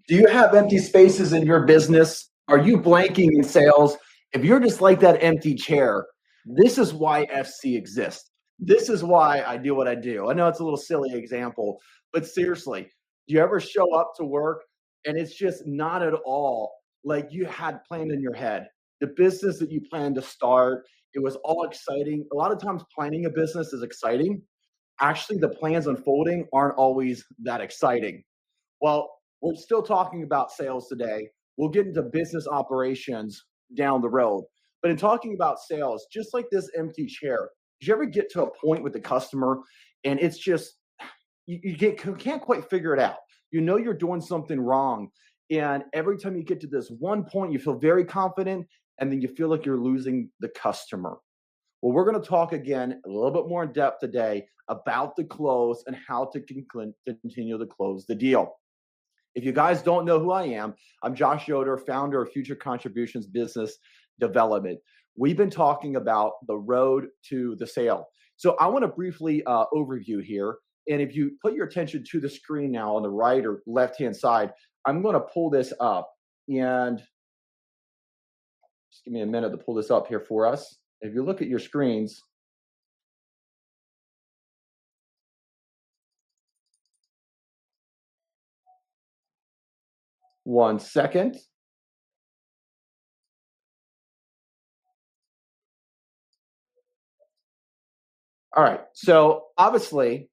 Do you have empty spaces in your business? Are you blanking in sales? If you're just like that empty chair, this is why FC exists. This is why I do what I do. I know it's a little silly example, but seriously, do you ever show up to work and it's just not at all like you had planned in your head? The business that you planned to start, it was all exciting. A lot of times, planning a business is exciting. Actually, the plans unfolding aren't always that exciting. Well, we're still talking about sales today. We'll get into business operations down the road. But in talking about sales, just like this empty chair, did you ever get to a point with the customer and it's just, can't quite figure it out? You know you're doing something wrong. And every time you get to this one point, you feel very confident and then you feel like you're losing the customer. Well, we're going to talk again a little bit more in depth today about the close and how to continue to close the deal. If you guys don't know who I am, I'm Josh Yoder, founder of Future Contributions Business Development. We've been talking about the road to the sale. So I want to briefly overview here. And if you put your attention to the screen now on the right or left-hand side, I'm going to pull this up. And just give me a minute to pull this up here for us. If you look at your screens, one second. All right. So obviously,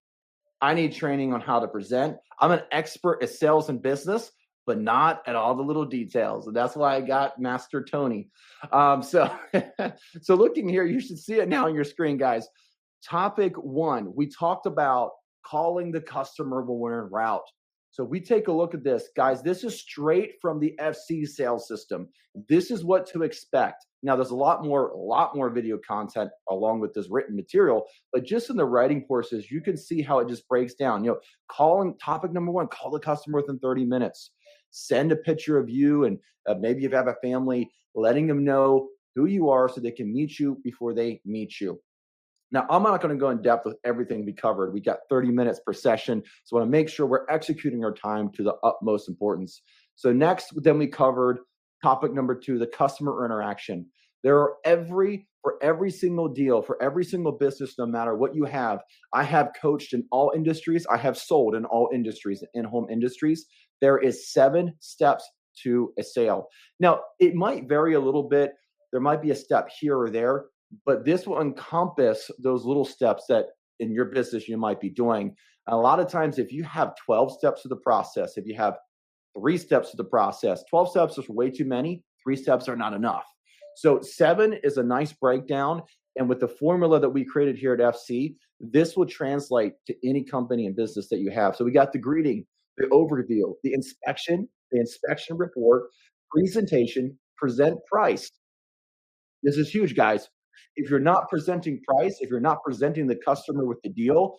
I need training on how to present. I'm an expert at sales and business, but not at all the little details. And that's why I got Master Tony. So, so looking here, you should see it now on your screen, guys. Topic 1, we talked about calling the customer when we're en route. So we take a look at this, guys. This is straight from the FC sales system. This is what to expect. Now, there's a lot more video content along with this written material, but just in the writing courses, you can see how it just breaks down. Calling topic number 1, call the customer within 30 minutes. Send a picture of you and maybe you have a family, letting them know who you are so they can meet you before they meet you. Now, I'm not going to go in depth with everything we covered. We got 30 minutes per session. So I want to make sure we're executing our time to the utmost importance. So next, then we covered topic number 2, the customer interaction. For every single deal, for every single business, no matter what you have, I have coached in all industries. I have sold in all industries, in-home industries. There is 7 steps to a sale. Now, it might vary a little bit. There might be a step here or there, but this will encompass those little steps that in your business you might be doing. And a lot of times, if you have 12 steps to the process, if you have 3 steps to the process, 12 steps is way too many. 3 steps are not enough. So 7 is a nice breakdown. And with the formula that we created here at FC, this will translate to any company and business that you have. So we got the greeting, the overview, the inspection report, presentation, present price. This is huge, guys. If you're not presenting price, if you're not presenting the customer with the deal,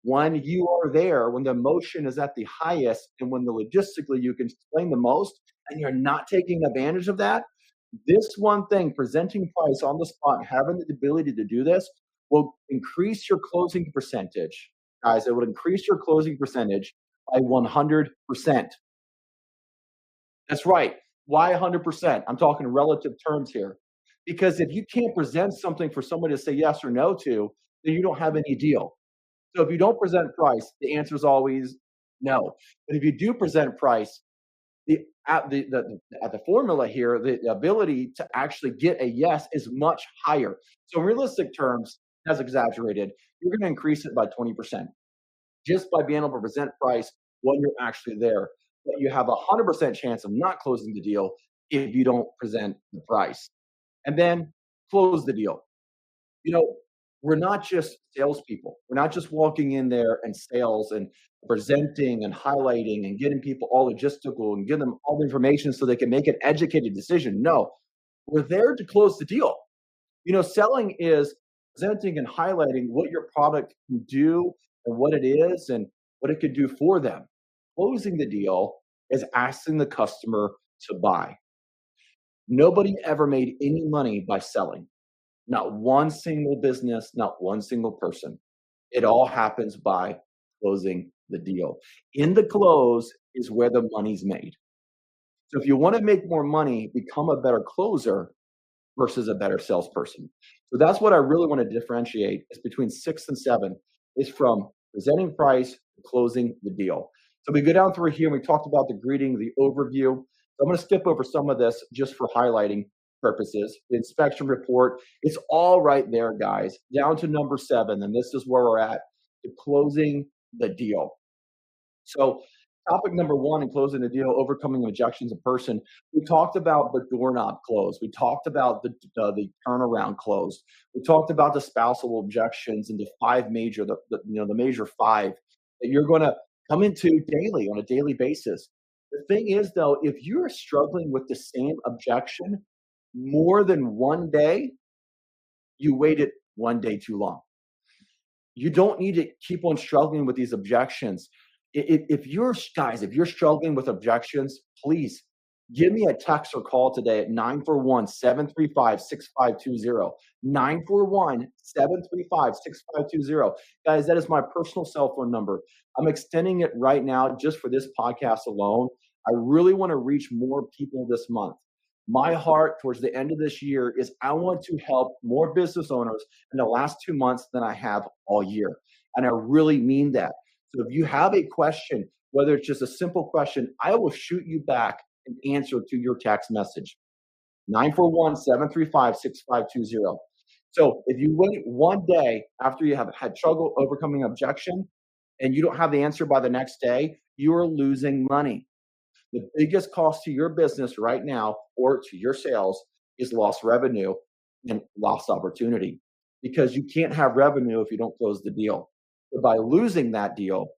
when you are there, when the emotion is at the highest and when the logistically you can explain the most and you're not taking advantage of that, this one thing, presenting price on the spot, having the ability to do this will increase your closing percentage. Guys, it would increase your closing percentage by 100%. That's right. Why 100%? I'm talking relative terms here. Because if you can't present something for someone to say yes or no to, then you don't have any deal. So if you don't present price, the answer is always no. But if you do present price, the formula here, the ability to actually get a yes is much higher. So in realistic terms, as exaggerated, you're going to increase it by 20% just by being able to present price when you're actually there. But you have a 100% chance of not closing the deal if you don't present the price. And then close the deal. We're not just salespeople. We're not just walking in there and sales and presenting and highlighting and getting people all logistical and give them all the information so they can make an educated decision. No, we're there to close the deal. Selling is presenting and highlighting what your product can do and what it is and what it could do for them. Closing the deal is asking the customer to buy. Nobody ever made any money by selling. Not one single business, not one single person. It all happens by closing the deal. In the close is where the money's made. So if you want to make more money, become a better closer versus a better salesperson. So that's what I really want to differentiate is between 6 and 7 is from presenting price to closing the deal. So we go down through here and we talked about the greeting, the overview. So I'm going to skip over some of this just for highlighting purposes. The inspection report, it's all right there, guys, down to number 7. And this is where we're at, to closing the deal. So topic number 1 in closing the deal, overcoming objections in person. We talked about the doorknob close. We talked about the turnaround close. We talked about the spousal objections and the 5 major, the major 5 that you're going to come into daily on a daily basis. The thing is, though, if you're struggling with the same objection more than one day, you waited one day too long. You don't need to keep on struggling with these objections. If you're guys, if you're struggling with objections, please give me a text or call today at 941-735-6520. 941-735-6520. Guys, that is my personal cell phone number. I'm extending it right now just for this podcast alone. I really want to reach more people this month. My heart towards the end of this year is I want to help more business owners in the last 2 months than I have all year. And I really mean that. So if you have a question, whether it's just a simple question, I will shoot you back an answer to your text message. 941-735-6520. So if you wait one day after you have had trouble overcoming objection and you don't have the answer by the next day, you are losing money. The biggest cost to your business right now or to your sales is lost revenue and lost opportunity, because you can't have revenue if you don't close the deal. So by losing that deal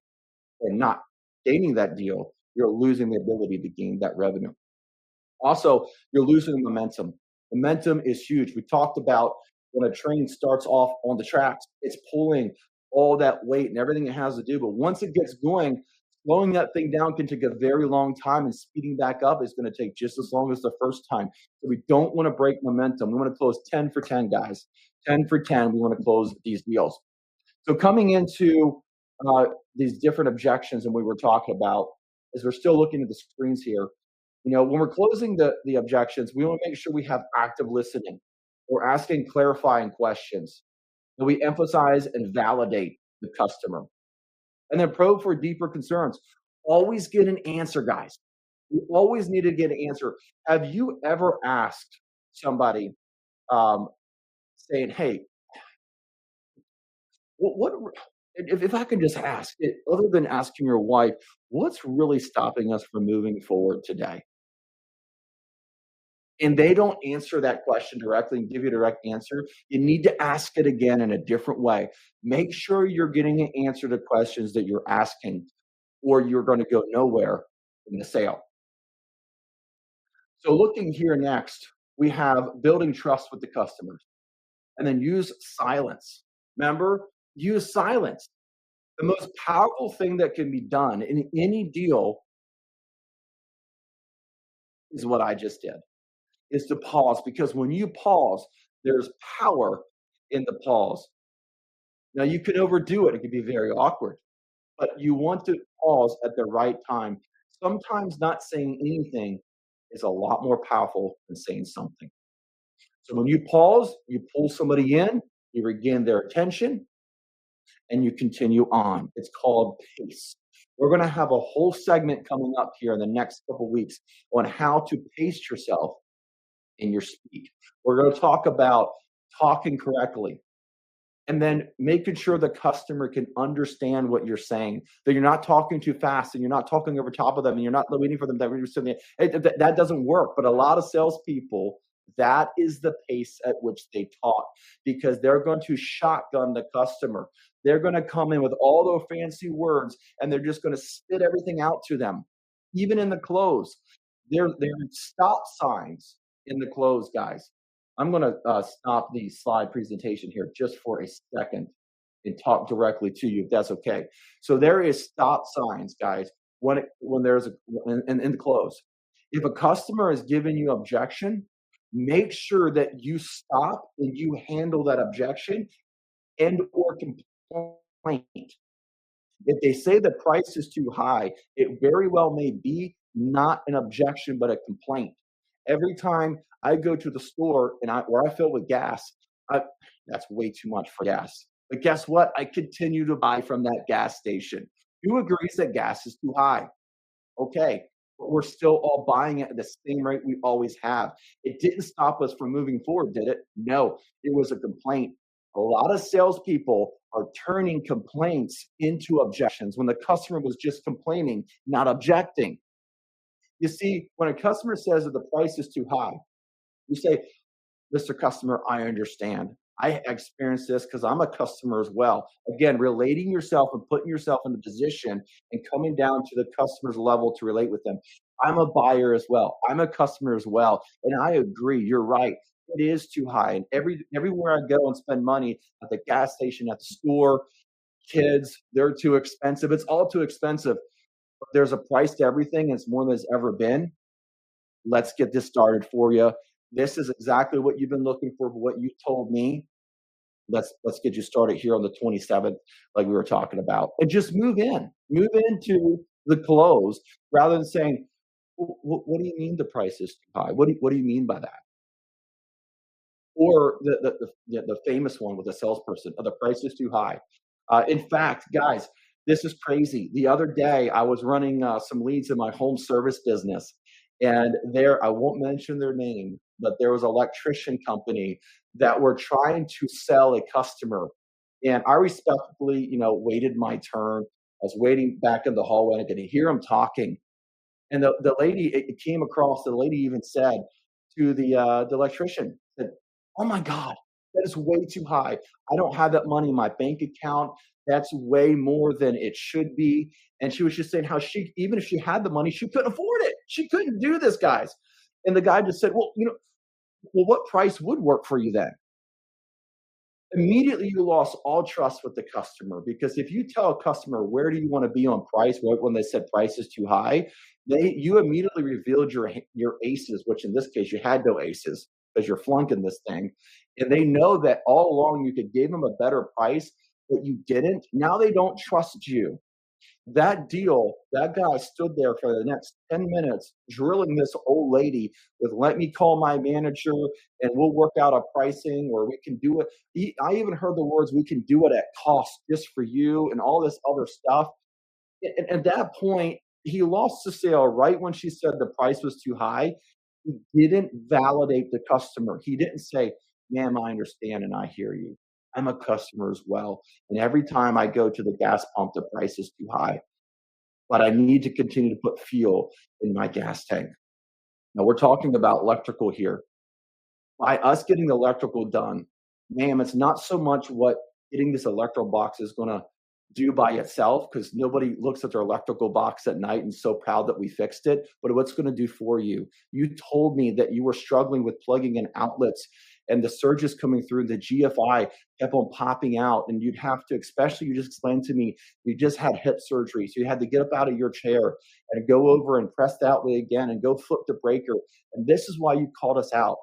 or not gaining that deal, you're losing the ability to gain that revenue. Also, you're losing momentum. Momentum is huge. We talked about when a train starts off on the tracks, it's pulling all that weight and everything it has to do. But once it gets going, slowing that thing down can take a very long time, and speeding back up is going to take just as long as the first time. So we don't want to break momentum. We want to close 10 for 10, guys. 10 for 10. We want to close these deals. So coming into these different objections and we were talking about, as we're still looking at the screens here, when we're closing the objections, we want to make sure we have active listening. We're asking clarifying questions. And we emphasize and validate the customer. And then probe for deeper concerns. Always get an answer, guys. You always need to get an answer. Have you ever asked somebody saying, hey, what if I can just ask it, other than asking your wife, what's really stopping us from moving forward today? And they don't answer that question directly and give you a direct answer, you need to ask it again in a different way. Make sure you're getting an answer to questions that you're asking, or you're going to go nowhere in the sale. So looking here next, we have building trust with the customers, and then use silence. Remember, use silence. The most powerful thing that can be done in any deal is what I just did, is to pause, because when you pause, there's power in the pause. Now you can overdo it. It can be very awkward, but you want to pause at the right time. Sometimes not saying anything is a lot more powerful than saying something. So when you pause, you pull somebody in, you regain their attention, and you continue on. It's called pace. We're going to have a whole segment coming up here in the next couple of weeks on how to pace yourself in your speed. We're going to talk about talking correctly, and then making sure the customer can understand what you're saying, that you're not talking too fast and you're not talking over top of them and you're not waiting for them to understand. That doesn't work. But a lot of salespeople, that is the pace at which they talk, because they're going to shotgun the customer. They're going to come in with all those fancy words and they're just going to spit everything out to them. Even in the close, there are stop signs in the close, guys. I'm going to stop the slide presentation here just for a second and talk directly to you, if that's okay. So there is stop signs, guys, when there's in the close. If a customer is giving you objection, make sure that you stop and you handle that objection and or complaint. If they say the price is too high, it very well may be, not an objection, but a complaint. Every time I go to the store and where I fill with gas, I, that's way too much for gas. But guess what? I continue to buy from that gas station. Who agrees that gas is too high? Okay, but we're still all buying it at the same rate we always have. It didn't stop us from moving forward, did it? No, it was a complaint. A lot of salespeople are turning complaints into objections when the customer was just complaining, not objecting. You see, when a customer says that the price is too high, you say, Mr. Customer, I understand. I experienced this because I'm a customer as well. Again, relating yourself and putting yourself in the position and coming down to the customer's level to relate with them. I'm a buyer as well. I'm a customer as well. And I agree, you're right. It is too high. And everywhere I go and spend money at the gas station, at the store, kids, they're too expensive. It's all too expensive. But there's a price to everything, and it's more than it's ever been. Let's get this started for you. This is exactly what you've been looking for, what you told me. Let's get you started here on the 27th, like we were talking about, and just move into the close rather than saying, What do you mean the price is too high? What do you mean by that?" Or the famous one with the salesperson, "Oh, the price is too high." In fact, guys, this is crazy. The other day, I was running some leads in my home service business, and I won't mention their name, but there was an electrician company that were trying to sell a customer, and I respectfully, waited my turn. I was waiting back in the hallway, and I could hear them talking, and the lady, it came across, the lady even said to the electrician, said, "Oh my God, that is way too high. I don't have that money in my bank account. That's way more than it should be." And she was just saying how even if she had the money, she couldn't afford it. She couldn't do this, guys. And the guy just said, "Well, what price would work for you then?" Immediately you lost all trust with the customer, because if you tell a customer where do you want to be on price, when they said price is too high, you immediately revealed your aces, which in this case you had no aces because you're flunking this thing, and they know that all along you could give them a better price, but you didn't. Now they don't trust you. That deal, that guy stood there for the next 10 minutes drilling this old lady with, "Let me call my manager and we'll work out a pricing, or we can do it." I even heard the words, "We can do it at cost just for you," and all this other stuff. And at that point, he lost the sale right when she said the price was too high. He didn't validate the customer. He didn't say, "Ma'am, I understand and I hear you. I'm a customer as well. And every time I go to the gas pump, the price is too high, but I need to continue to put fuel in my gas tank." Now we're talking about electrical here. By us getting the electrical done, ma'am, it's not so much what getting this electrical box is going to do by itself, because nobody looks at their electrical box at night and so proud that we fixed it, but what's going to do for you. You told me that you were struggling with plugging in outlets and the surges coming through, the GFI kept on popping out, and you'd have to, especially, you just explained to me, you just had hip surgery, so you had to get up out of your chair and go over and press the outlet again and go flip the breaker. And this is why you called us out.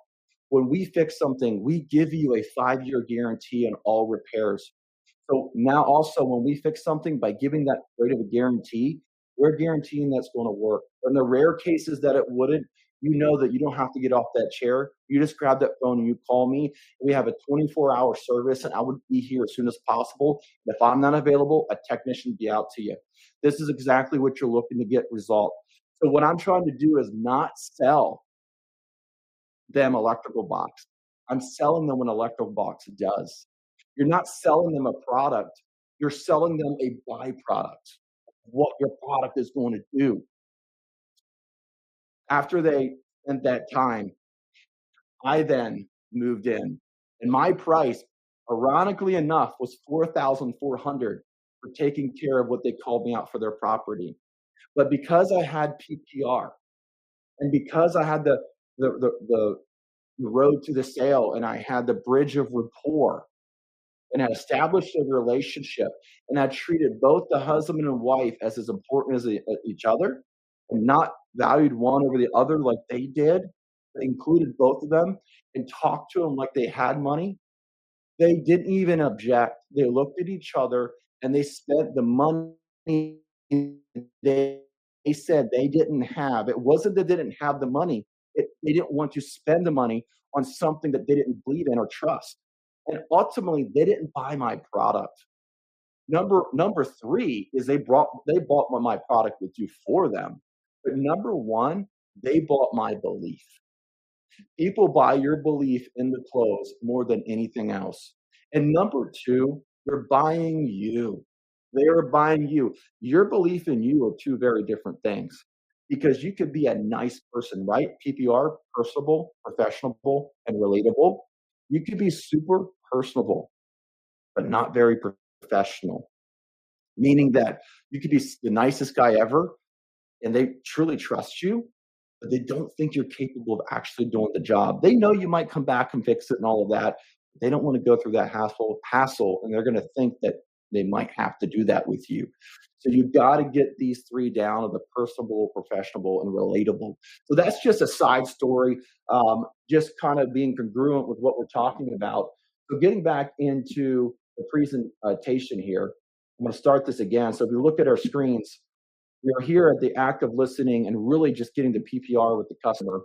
When we fix something, we give you a 5-year guarantee on all repairs. So now also when we fix something, by giving that great of a guarantee, we're guaranteeing that's going to work. In the rare cases that it wouldn't, you know that you don't have to get off that chair. You just grab that phone and you call me. We have a 24-hour service, and I would be here as soon as possible. And if I'm not available, a technician will be out to you. This is exactly what you're looking to get resolved. So what I'm trying to do is not sell them electrical box. I'm selling them what an electrical box does. You're not selling them a product, you're selling them a byproduct of what your product is going to do. After they spent that time, I then moved in, and my price, ironically enough, was 4,400 for taking care of what they called me out for their property. But because I had PPR, and because I had the road to the sale, and I had the bridge of rapport, and had established a relationship, and had treated both the husband and wife as important as each other, and not valued one over the other like they did, included both of them and talked to them like they had money, they didn't even object. They looked at each other and they spent the money they They said they didn't have, it wasn't that they didn't have the money, they didn't want to spend the money on something that they didn't believe in or trust. And ultimately, they didn't buy my product. Number 3 is they bought my product with you for them. But number 1, they bought my belief. People buy your belief in the clothes more than anything else. And number 2, they're buying you. They are buying you. Your belief in you are 2 very different things because you could be a nice person, right? PPR, personable, professional, and relatable. You could be super personable, but not very professional, meaning that you could be the nicest guy ever and they truly trust you, but they don't think you're capable of actually doing the job. They know you might come back and fix it and all of that. They don't want to go through that hassle, and they're going to think that they might have to do that with you. So you've got to get these 3 down of the personable, professional, and relatable. So that's just a side story, just kind of being congruent with what we're talking about. So getting back into the presentation here, I'm going to start this again. So if you look at our screens, we are here at the act of listening and really just getting the PPR with the customer.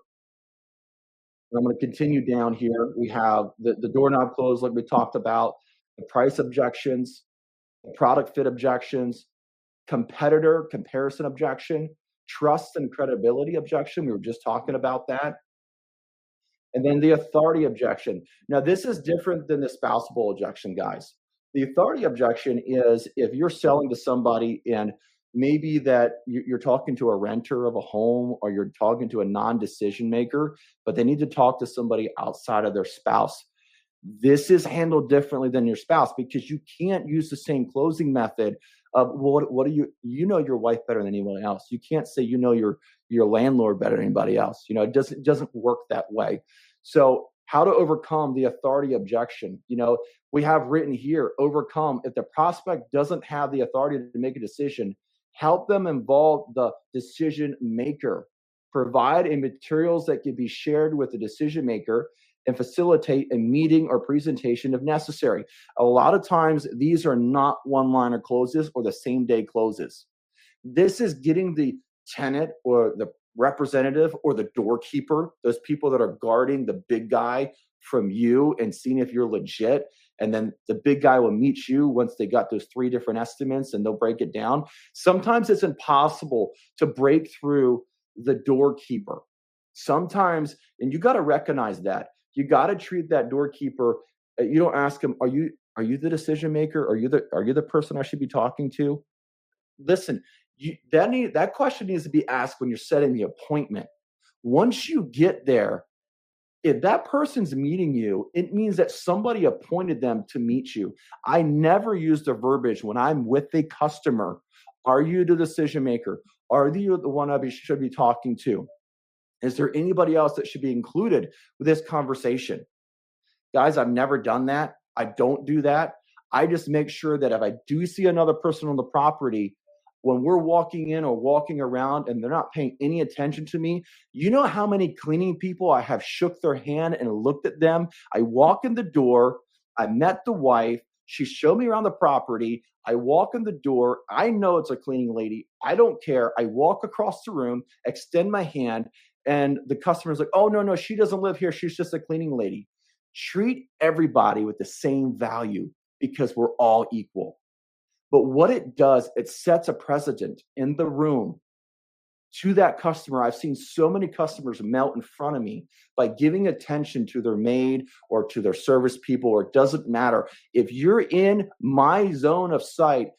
And I'm going to continue down here. We have the doorknob closed, like we talked about, the price objections, the product fit objections, competitor comparison objection, trust and credibility objection. We were just talking about that. And then the authority objection. Now, this is different than the spousable objection, guys. The authority objection is if you're selling to somebody and maybe that you're talking to a renter of a home or you're talking to a non-decision maker, but they need to talk to somebody outside of their spouse. This is handled differently than your spouse because you can't use the same closing method of what do you know your wife better than anyone else. You can't say you know your landlord better than anybody else. You know, it doesn't work that way. So how to overcome the authority objection. You know, we have written here, overcome if the prospect doesn't have the authority to make a decision, help them involve the decision maker. Provide a materials that can be shared with the decision maker and facilitate a meeting or presentation if necessary. A lot of times, these are not one-liner closes or the same day closes. This is getting the tenant or the representative or the doorkeeper, those people that are guarding the big guy from you and seeing if you're legit. And then the big guy will meet you once they got those 3 different estimates and they'll break it down. Sometimes it's impossible to break through the doorkeeper. Sometimes, and you got to recognize that. You got to treat that doorkeeper. You don't ask him, are you the decision maker? Are you the person I should be talking to? Listen, that question needs to be asked when you're setting the appointment. Once you get there, if that person's meeting you, it means that somebody appointed them to meet you. I never use the verbiage when I'm with a customer. Are you the decision maker? Are you the one I should be talking to? Is there anybody else that should be included with this conversation? Guys, I've never done that. I don't do that. I just make sure that if I do see another person on the property, when we're walking in or walking around and they're not paying any attention to me, you know how many cleaning people I have shook their hand and looked at them? I walk in the door, I met the wife, she showed me around the property, I walk in the door, I know it's a cleaning lady, I don't care, I walk across the room, extend my hand, and the customer's like, oh, no, she doesn't live here, she's just a cleaning lady. Treat everybody with the same value because we're all equal. But what it does, it sets a precedent in the room to that customer. I've seen so many customers melt in front of me by giving attention to their maid or to their service people, or it doesn't matter. If you're in my zone of sight,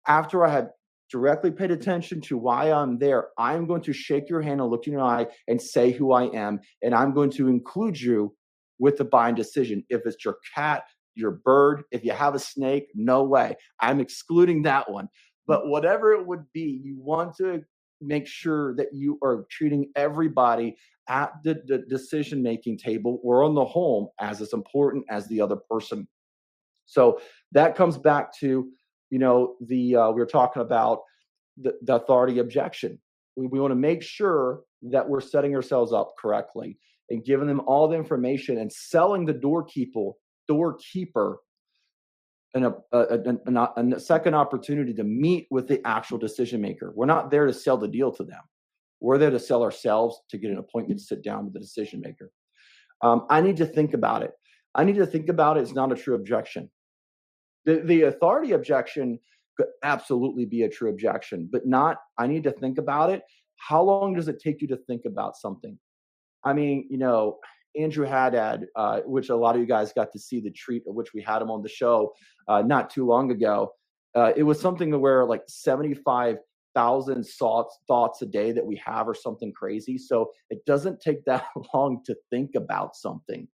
after I have directly paid attention to why I'm there, I'm going to shake your hand and look in your eye and say who I am, and I'm going to include you with the buying decision. If it's your cat, your bird, if you have a snake, no way. I'm excluding that one. But whatever it would be, you want to make sure that you are treating everybody at the decision-making table or on the home as important as the other person. So that comes back to, we were talking about the authority objection. We want to make sure that we're setting ourselves up correctly and giving them all the information and selling the doorkeeper a second opportunity to meet with the actual decision maker. We're not there to sell the deal to them. We're there to sell ourselves, to get an appointment to sit down with the decision maker. I need to think about it. I need to think about it is not a true objection. The authority objection could absolutely be a true objection, but not, I need to think about it. How long does it take you to think about something? I mean, Andrew Haddad, which a lot of you guys got to see the treat of which we had him on the show not too long ago. It was something where like 75,000 thoughts a day that we have or something crazy. So it doesn't take that long to think about something.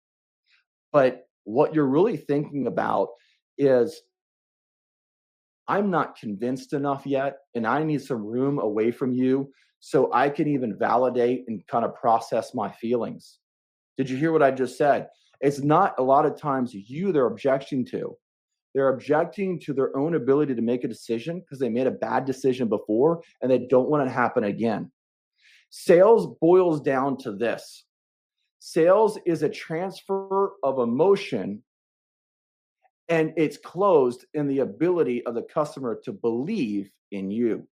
But what you're really thinking about is, I'm not convinced enough yet, and I need some room away from you so I can even validate and kind of process my feelings. Did you hear what I just said? It's not a lot of times you they're objecting to. They're objecting to their own ability to make a decision because they made a bad decision before and they don't want it to happen again. Sales boils down to this. Sales is a transfer of emotion, and it's closed in the ability of the customer to believe in you.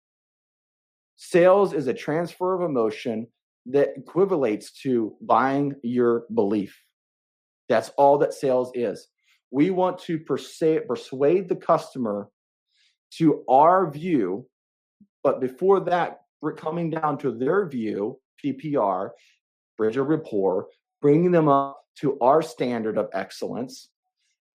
Sales is a transfer of emotion that equivalates to buying your belief. That's all that sales is. We want to persuade the customer to our view, but before that, we're coming down to their view, PPR, bridge of rapport, bringing them up to our standard of excellence.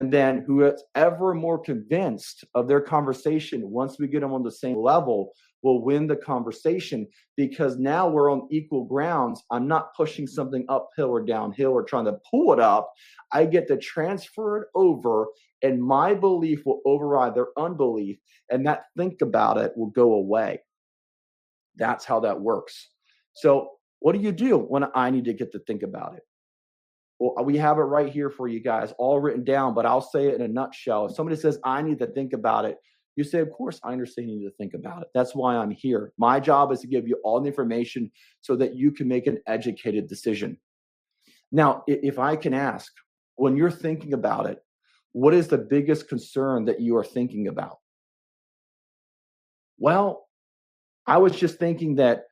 And then whoever's ever more convinced of their conversation, once we get them on the same level, will win the conversation, because now we're on equal grounds. I'm not pushing something uphill or downhill or trying to pull it up. I get to transfer it over, and my belief will override their unbelief, and that think about it will go away. That's how that works. So what do you do when I need to get to think about it? Well, we have it right here for you guys, all written down, but I'll say it in a nutshell. If somebody says, I need to think about it, you say, of course, I understand you need to think about it. That's why I'm here. My job is to give you all the information so that you can make an educated decision. Now, if I can ask, when you're thinking about it, what is the biggest concern that you are thinking about? Well, I was just thinking that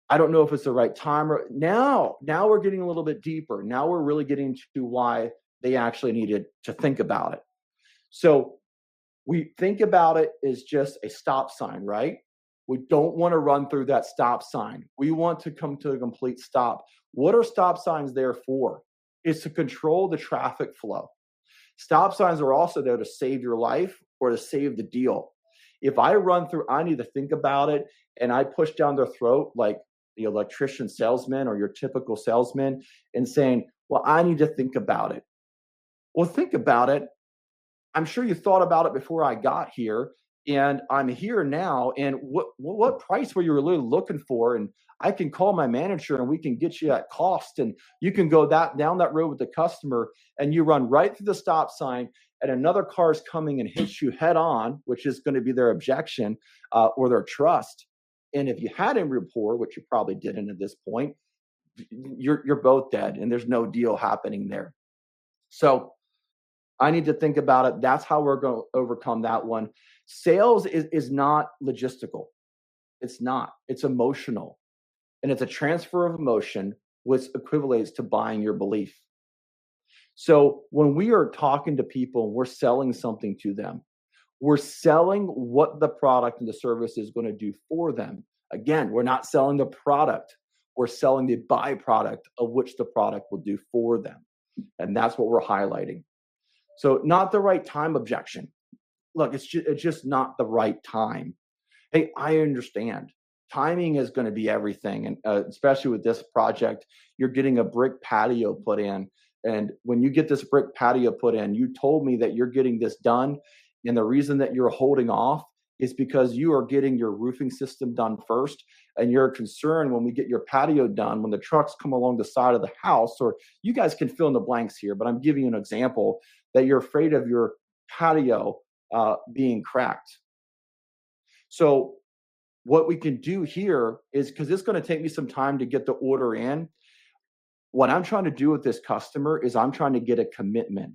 I don't know if it's the right time. Or now we're getting a little bit deeper. Now we're really getting to why they actually needed to think about it. So we think about it as just a stop sign, right? We don't want to run through that stop sign. We want to come to a complete stop. What are stop signs there for? It's to control the traffic flow. Stop signs are also there to save your life or to save the deal. If I run through, I need to think about it, and I push down their throat like the electrician salesman or your typical salesman and saying, well, I need to think about it. Well, think about it. I'm sure you thought about it before I got here, and I'm here now. And what price were you really looking for? And I can call my manager and we can get you at cost, and you can go down that road with the customer, and you run right through the stop sign, and another car is coming and hits you head on, which is going to be their objection or their trust. And if you had a rapport, which you probably didn't at this point, you're both dead, and there's no deal happening there. So I need to think about it. That's how we're going to overcome that one. Sales is not logistical. It's not. It's emotional. And it's a transfer of emotion, which equivalates to buying your belief. So when we are talking to people and we're selling something to them, we're selling what the product and the service is going to do for them. Again, we're not selling the product. We're selling the byproduct of which the product will do for them. And that's what we're highlighting. So not the right time objection. Look, it's just not the right time. Hey, I understand. Timing is going to be everything. And especially with this project, you're getting a brick patio put in. And when you get this brick patio put in, you told me that you're getting this done. And the reason that you're holding off is because you are getting your roofing system done first. And you're concerned when we get your patio done, when the trucks come along the side of the house, or you guys can fill in the blanks here, but I'm giving you an example, that you're afraid of your patio being cracked. So what we can do here is, because it's going to take me some time to get the order in, what I'm trying to do with this customer is I'm trying to get a commitment,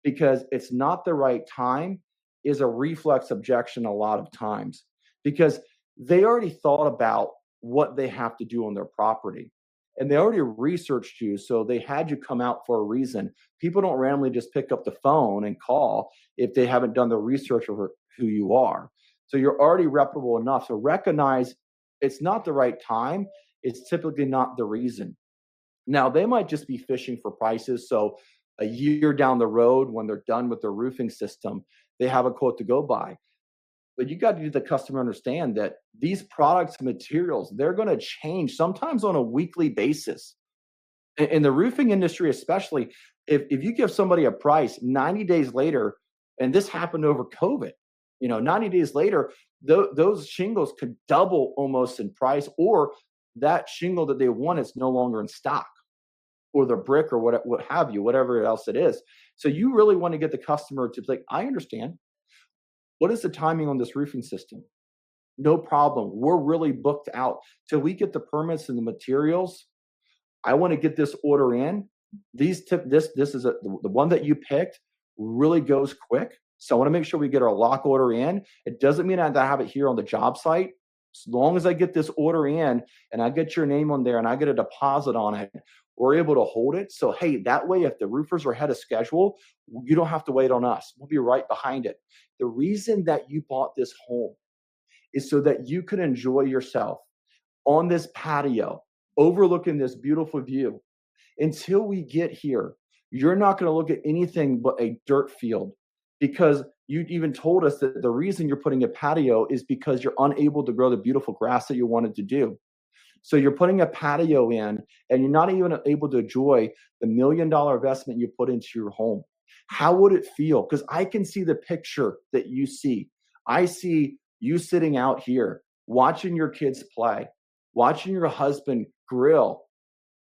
because it's not the right time. is a reflex objection a lot of times because they already thought about what they have to do on their property and they already researched you. So they had you come out for a reason. People don't randomly just pick up the phone and call if they haven't done the research over who you are. So you're already reputable enough. So recognize it's not the right time. It's typically not the reason. Now, they might just be fishing for prices. So a year down the road, when they're done with their roofing system, they have a quote to go by. But you got to do the customer understand that these products and materials, they're going to change sometimes on a weekly basis. In the roofing industry, especially, if you give somebody a price 90 days later, and this happened over COVID, 90 days later, those shingles could double almost in price, or that shingle that they want is no longer in stock, or the brick or what have you, whatever else it is. So you really want to get the customer to be like, I understand. What is the timing on this roofing system? No problem. We're really booked out till we get the permits and the materials. I want to get this order in. This is the one that you picked really goes quick. So I want to make sure we get our lock order in. It doesn't mean I have to have it here on the job site. As long as I get this order in and I get your name on there and I get a deposit on it, we're able to hold it. So, hey, that way, if the roofers are ahead of schedule, you don't have to wait on us. We'll be right behind it. The reason that you bought this home is so that you can enjoy yourself on this patio, overlooking this beautiful view. Until we get here, you're not going to look at anything but a dirt field, because you even told us that the reason you're putting a patio is because you're unable to grow the beautiful grass that you wanted to do. So you're putting a patio in and you're not even able to enjoy the $1 million investment you put into your home. How would it feel? Because I can see the picture that you see. I see you sitting out here, watching your kids play, watching your husband grill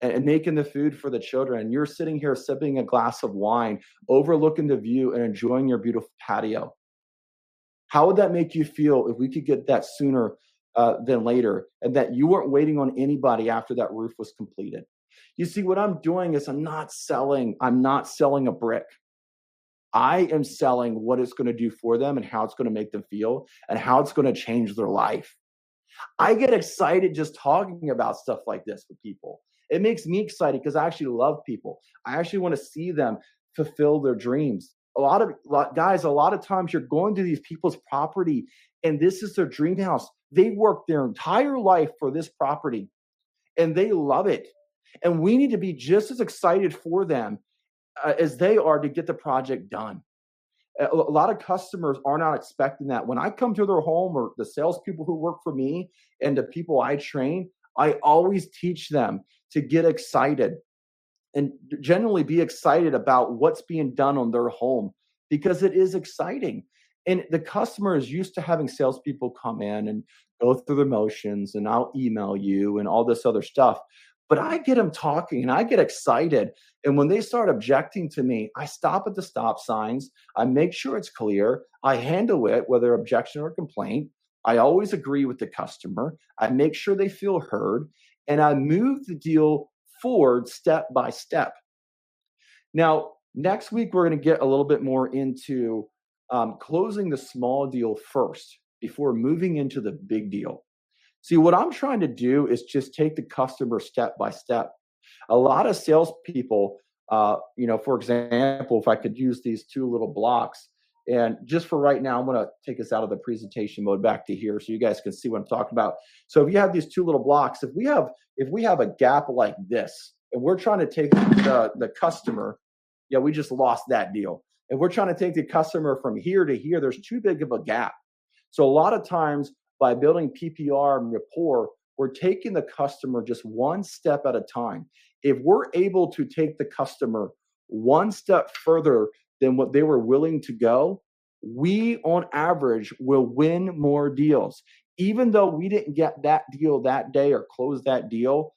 and making the food for the children. And you're sitting here sipping a glass of wine, overlooking the view and enjoying your beautiful patio. How would that make you feel if we could get that sooner than later, and that you weren't waiting on anybody after that roof was completed? You see, what I'm doing is I'm not selling a brick. I am selling what it's going to do for them and how it's going to make them feel and how it's going to change their life. I get excited just talking about stuff like this with people. It makes me excited because I actually love people. I actually want to see them fulfill their dreams. A lot of times you're going to these people's property and this is their dream house. They worked their entire life for this property and they love it. And we need to be just as excited for them as they are to get the project done. A lot of customers are not expecting that. When I come to their home, or the salespeople who work for me and the people I train, I always teach them to get excited and generally be excited about what's being done on their home, because it is exciting. And the customer is used to having salespeople come in and go through the motions, and I'll email you and all this other stuff. But I get them talking and I get excited. And when they start objecting to me, I stop at the stop signs. I make sure it's clear. I handle it, whether objection or complaint. I always agree with the customer. I make sure they feel heard. And I move the deal forward step by step. Now, next week, we're going to get a little bit more into closing the small deal first before moving into the big deal. See, what I'm trying to do is just take the customer step by step. A lot of salespeople, for example, if I could use these two little blocks, and just for right now, I'm going to take us out of the presentation mode back to here so you guys can see what I'm talking about. So if you have these two little blocks, if we have a gap like this, and we're trying to take the customer, we just lost that deal. If we're trying to take the customer from here to here, there's too big of a gap. So a lot of times, by building PPR and rapport, we're taking the customer just one step at a time. If we're able to take the customer one step further than what they were willing to go, we on average will win more deals. Even though we didn't get that deal that day or close that deal,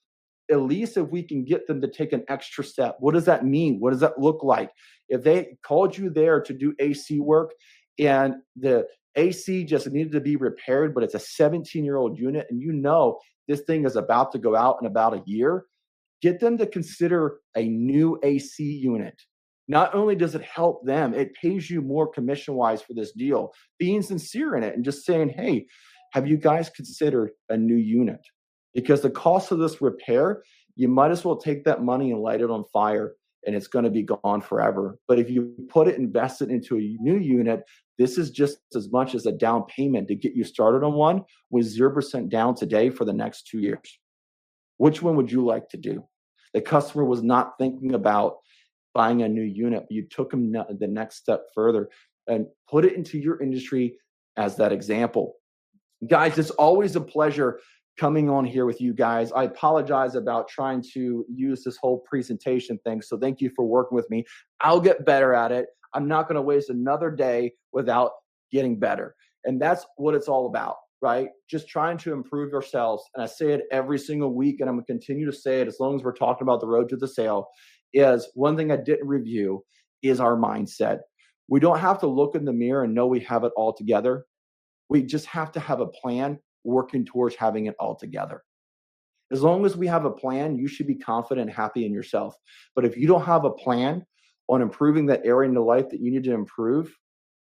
at least if we can get them to take an extra step. What does that mean? What does that look like? If they called you there to do AC work and the AC just needed to be repaired, but it's a 17-year-old unit and this thing is about to go out in about a year, get them to consider a new AC unit. Not only does it help them, it pays you more commission wise for this deal. Being sincere in it and just saying, hey, have you guys considered a new unit? Because the cost of this repair, you might as well take that money and light it on fire and it's going to be gone forever. But if you put it, invest it into a new unit, this is just as much as a down payment to get you started on one with 0% down today for the next 2 years. Which one would you like to do? The customer was not thinking about buying a new unit. You took them the next step further and put it into your industry as that example. Guys, it's always a pleasure coming on here with you guys. I apologize about trying to use this whole presentation thing. So thank you for working with me. I'll get better at it. I'm not going to waste another day without getting better. And that's what it's all about, right? Just trying to improve ourselves. And I say it every single week, and I'm going to continue to say it as long as we're talking about the road to the sale. Is one thing I didn't review is our mindset. We don't have to look in the mirror and know we have it all together. We just have to have a plan working towards having it all together. As long as we have a plan, you should be confident and happy in yourself. But if you don't have a plan on improving that area in your life that you need to improve,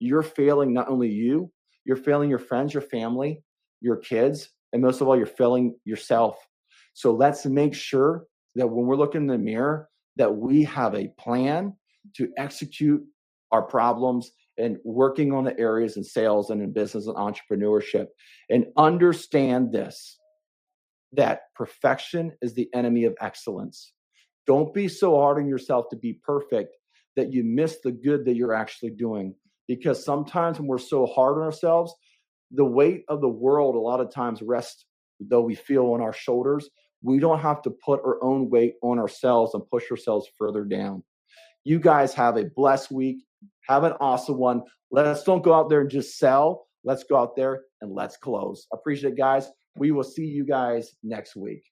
you're failing not only you, you're failing your friends, your family, your kids, and most of all, you're failing yourself. So let's make sure that when we're looking in the mirror, that we have a plan to execute our problems and working on the areas in sales and in business and entrepreneurship. And understand this, that perfection is the enemy of excellence. Don't be so hard on yourself to be perfect that you miss the good that you're actually doing. Because sometimes when we're so hard on ourselves, the weight of the world a lot of times rests, though we feel, on our shoulders. We don't have to put our own weight on ourselves and push ourselves further down. You guys have a blessed week. Have an awesome one. Let's don't go out there and just sell. Let's go out there and let's close. I appreciate it, guys. We will see you guys next week.